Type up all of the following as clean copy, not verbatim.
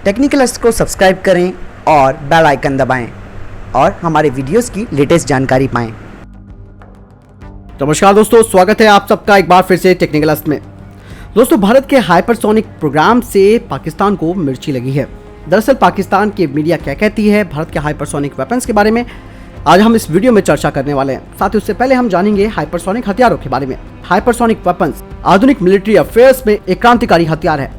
टेक्निकलिस्ट को सब्सक्राइब करें और बेल आइकन दबाएं और हमारे वीडियोस की लेटेस्ट जानकारी पाएं। नमस्कार दोस्तों, स्वागत है आप सबका एक बार फिर से टेक्निकलिस्ट में। दोस्तों, भारत के हाइपरसोनिक प्रोग्राम से पाकिस्तान को मिर्ची लगी है। दरअसल पाकिस्तान की मीडिया क्या कहती है भारत के हाइपरसोनिक वेपन्स के बारे में, आज हम इस वीडियो में चर्चा करने वाले हैं। साथ ही उससे पहले हम जानेंगे हाइपरसोनिक हथियारों के बारे में। हाइपरसोनिक वेपन्स आधुनिक मिलिट्री अफेयर्स में एक क्रांतिकारी हथियार है।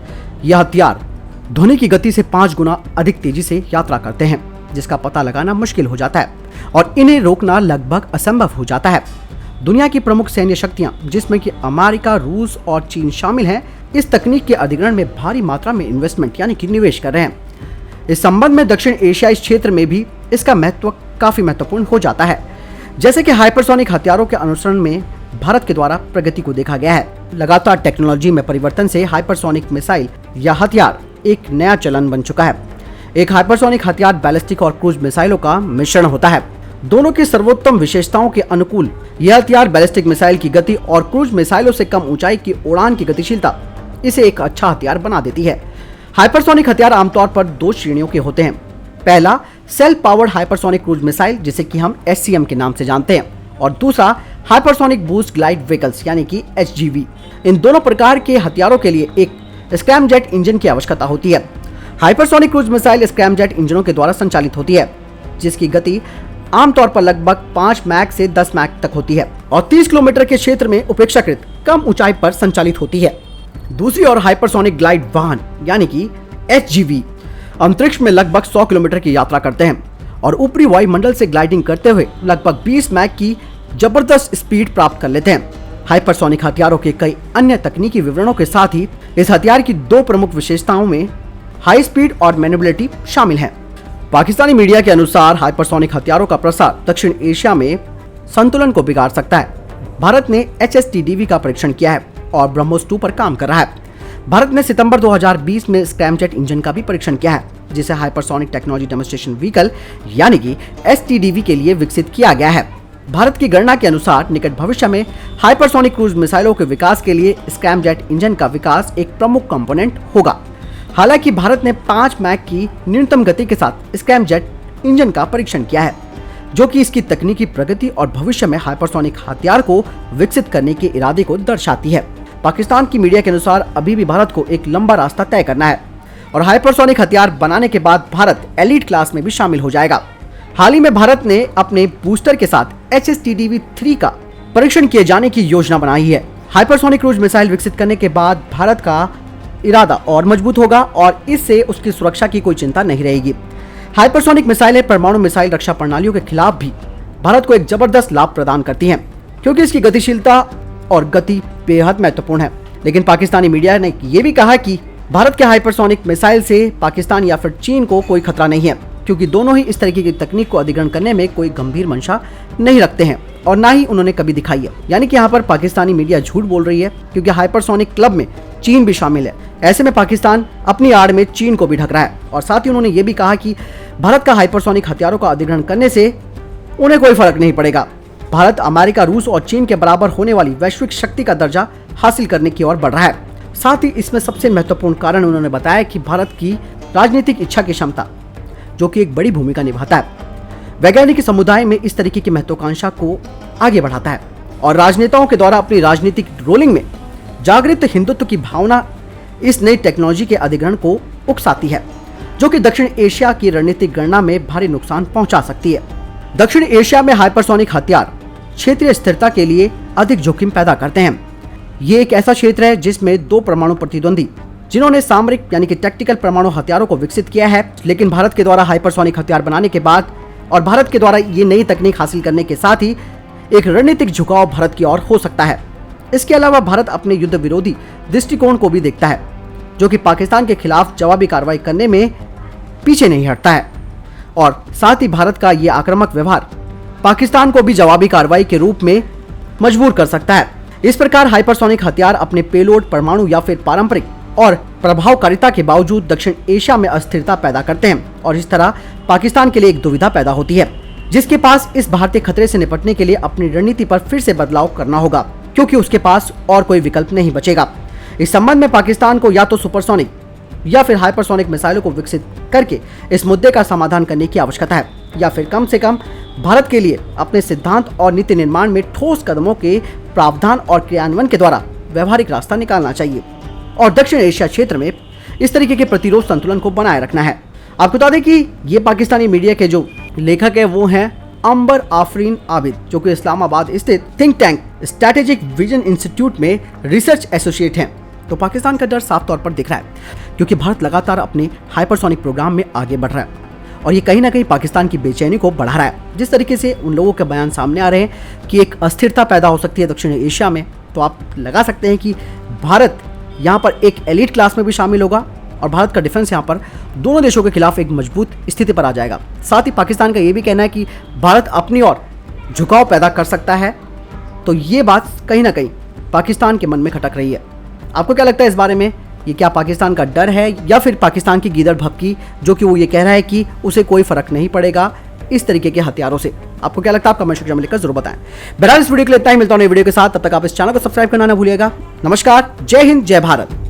यह हथियार ध्वनि की गति से 5 गुना अधिक तेजी से यात्रा करते हैं, जिसका पता लगाना मुश्किल हो जाता है और इन्हें रोकना लगभग असंभव हो जाता है। दुनिया की प्रमुख सैन्य शक्तियां, जिसमें कि अमेरिका, रूस और चीन शामिल हैं, इस तकनीक के अधिग्रहण में भारी मात्रा में इन्वेस्टमेंट यानी कि निवेश कर रहे हैं। इस संबंध में दक्षिण एशियाई क्षेत्र में भी इसका महत्व काफी महत्वपूर्ण हो जाता है। जैसे कि हाइपरसोनिक हथियारों के अनुसरण में भारत के द्वारा प्रगति को देखा गया है। लगातार टेक्नोलॉजी में परिवर्तन से हाइपरसोनिक मिसाइल या हथियार एक नया चलन बन चुका है। एक हाइपरसोनिक हथियार बैलिस्टिक और क्रूज मिसाइलों का मिश्रण होता है। दोनों की सर्वोत्तम विशेषताओं के अनुकूल यह हथियार बैलिस्टिक मिसाइल की गति और क्रूज मिसाइलों से कम ऊंचाई की उड़ान की गतिशीलता इसे एक अच्छा हथियार बना देती है। हाइपरसोनिक हथियार आमतौर पर 2 श्रेणियों के होते हैं। पहला self powered hypersonic cruise missile, जिसे कि हम SCM के नाम से जानते हैं, और दूसरा हाइपरसोनिक बूस्ट ग्लाइड व्हीकल्स यानी कि HGV। इन दोनों प्रकार के हथियारों के लिए एक स्क्रैमजेट इंजन की आवश्यकता होती है। हाइपरसोनिक क्रूज मिसाइल स्क्रैमजेट इंजनों के द्वारा संचालित होती है, जिसकी गति आमतौर पर लगभग 5 मैक से 10 मैक तक होती है और 30 किलोमीटर के क्षेत्र में अपेक्षाकृत कम ऊंचाई पर संचालित होती है। दूसरी ओर हाइपरसोनिक ग्लाइड वाहन यानी कि HGV अंतरिक्ष में लगभग 100 किलोमीटर की यात्रा करते हैं और ऊपरी वायुमंडल से ग्लाइडिंग करते हुए लगभग 20 मैक की जबरदस्त स्पीड प्राप्त कर लेते हैं। हाइपरसोनिक हथियारों के कई अन्य तकनीकी विवरणों के साथ ही इस हथियार की 2 प्रमुख विशेषताओं में हाई स्पीड और मैन्युअबिलिटी शामिल है। पाकिस्तानी मीडिया के अनुसार हाइपरसोनिक हथियारों का प्रसार दक्षिण एशिया में संतुलन को बिगाड़ सकता है। भारत ने HSTDV का परीक्षण किया है और ब्रह्मोस 2 पर काम कर रहा है। भारत ने सितंबर 2020 में स्क्रैमजेट इंजन का भी परीक्षण किया है, जिसे हाइपरसोनिक टेक्नोलॉजी डेमोन्स्ट्रेशन व्हीकल यानी कि STDV के लिए विकसित किया गया है। भारत की गणना के अनुसार निकट भविष्य में हाइपरसोनिक क्रूज मिसाइलों के विकास के लिए स्क्रैमजेट इंजन का विकास एक प्रमुख कंपोनेंट होगा। हालांकि भारत ने 5 मैक की न्यूनतम गति के साथ स्क्रैमजेट इंजन का परीक्षण किया है, जो कि इसकी तकनीकी प्रगति और भविष्य में हाइपरसोनिक हथियार को विकसित करने के इरादे को दर्शाती है। पाकिस्तान की मीडिया के अनुसार अभी भी भारत को एक लंबा रास्ता तय करना है और हाइपरसोनिक हथियार बनाने के बाद भारत एलीट क्लास में भी शामिल हो जाएगा। हाल ही में भारत ने अपने बूस्टर के साथ HSTDV 3 का परीक्षण किए जाने की योजना बनाई है। हाइपरसोनिक क्रूज मिसाइल विकसित करने के बाद भारत का इरादा और मजबूत होगा और इससे उसकी सुरक्षा की कोई चिंता नहीं रहेगी। हाइपरसोनिक मिसाइलें परमाणु मिसाइल रक्षा प्रणालियों के खिलाफ भी भारत को एक जबरदस्त लाभ प्रदान करती हैं, क्योंकि इसकी गतिशीलता और गति बेहद महत्वपूर्ण है। लेकिन पाकिस्तानी मीडिया ने ये भी कहा कि भारत के हाइपरसोनिक मिसाइल से पाकिस्तान या फिर चीन को कोई खतरा नहीं है, क्योंकि दोनों ही इस तरीके की तकनीक को अधिग्रहण करने में कोई गंभीर मंशा नहीं रखते हैं और ना ही उन्होंने कभी दिखाई है। यानी कि यहाँ पर पाकिस्तानी मीडिया झूठ बोल रही है, क्योंकि हाइपरसोनिक क्लब में चीन भी शामिल है। ऐसे में पाकिस्तान अपनी आड़ में चीन को भी ढक रहा है और साथ ही उन्होंने ये भी कहा कि भारत का हाइपरसोनिक हथियारों का अधिग्रहण करने से उन्हें कोई फर्क नहीं पड़ेगा। भारत अमेरिका, रूस और चीन के बराबर होने वाली वैश्विक शक्ति का दर्जा हासिल करने की ओर बढ़ रहा है। साथ ही इसमें सबसे महत्वपूर्ण कारण उन्होंने बताया कि भारत की राजनीतिक इच्छा की क्षमता, जो कि एक बड़ी भूमिका निभाता है। वैज्ञानिक समुदाय में इस तरीके की महत्वाकांक्षा को आगे बढ़ाता है और राजनेताओं के द्वारा अपनी राजनीतिक रोलिंग में जागृत हिंदुत्व की भावना इस नई टेक्नोलॉजी के अधिग्रहण को उकसाती है, जो कि दक्षिण एशिया की रणनीतिक गणना में भारी नुकसान पहुंचा सकती है। दक्षिण एशिया में हाइपरसोनिक हथियार क्षेत्रीय स्थिरता के लिए अधिक जोखिम पैदा करते हैं। ये एक ऐसा क्षेत्र है जिसमें 2 परमाणु प्रतिद्वंदी, जिन्होंने सामरिक यानी कि टैक्टिकल परमाणु हथियारों को विकसित किया है, लेकिन भारत के द्वारा हाइपरसोनिक हथियार बनाने के बाद और भारत के द्वारा ये नई तकनीक हासिल करने के साथ ही एक रणनीतिक झुकाव भारत की ओर हो सकता है। इसके अलावा भारत अपने युद्ध विरोधी दृष्टिकोण को भी देखता है, जो कि पाकिस्तान के खिलाफ जवाबी कार्रवाई करने में पीछे नहीं हटता है और साथ ही भारत का ये आक्रामक व्यवहार पाकिस्तान को भी जवाबी कार्रवाई के रूप में मजबूर कर सकता है। इस प्रकार हाइपरसोनिक हथियार अपने पेलोड, परमाणु या फिर पारंपरिक और प्रभावकारिता के बावजूद दक्षिण एशिया में अस्थिरता पैदा करते हैं और इस तरह पाकिस्तान के लिए एक दुविधा पैदा होती है, जिसके पास इस भारतीय खतरे से निपटने के लिए अपनी रणनीति पर फिर से बदलाव करना होगा, क्योंकि उसके पास और कोई विकल्प नहीं बचेगा। इस संबंध में पाकिस्तान को या तो सुपरसोनिक या फिर हाइपरसोनिक मिसाइलों को विकसित करके इस मुद्दे का समाधान करने की आवश्यकता है, या फिर कम से कम भारत के लिए अपने सिद्धांत और नीति निर्माण में ठोस कदमों के प्रावधान और क्रियान्वयन के द्वारा व्यवहारिक रास्ता निकालना चाहिए और दक्षिण एशिया क्षेत्र में इस तरीके के प्रतिरोध संतुलन को बनाए रखना है। आपको बता दें कि ये पाकिस्तानी मीडिया के जो लेखक है वो हैं अंबर आफरीन आबिद, जो कि इस्लामाबाद स्थित think tank strategic vision institute में रिसर्च एसोसिएट हैं। तो पाकिस्तान का डर साफ तौर पर दिख रहा है, क्योंकि भारत लगातार अपने हाइपरसोनिक प्रोग्राम में आगे बढ़ रहा है और ये कहीं ना कहीं पाकिस्तान की बेचैनी को बढ़ा रहा है। जिस तरीके से उन लोगों के बयान सामने आ रहे हैं कि एक अस्थिरता पैदा हो सकती है दक्षिण एशिया में, तो आप लगा सकते हैं कि भारत यहाँ पर एक एलीट क्लास में भी शामिल होगा और भारत का डिफेंस यहाँ पर दोनों देशों के खिलाफ एक मजबूत स्थिति पर आ जाएगा। साथ ही पाकिस्तान का ये भी कहना है कि भारत अपनी ओर झुकाव पैदा कर सकता है, तो ये बात कहीं ना कहीं पाकिस्तान के मन में खटक रही है। आपको क्या लगता है इस बारे में? ये क्या पाकिस्तान का डर है या फिर पाकिस्तान की गीदड़ भभकी, जो कि वो ये कह रहा है कि उसे कोई फर्क नहीं पड़ेगा इस तरीके के हथियारों से? आपको क्या लगता है? आप कमेंट सेक्शन में लिखकर जरूर बताएं। बहरहाल इस वीडियो के लिए इतना ही, मिलता हूं नई वीडियो के साथ, तब तक आप इस चैनल को सब्सक्राइब करना ना भूलिएगा। नमस्कार, जय हिंद, जय भारत।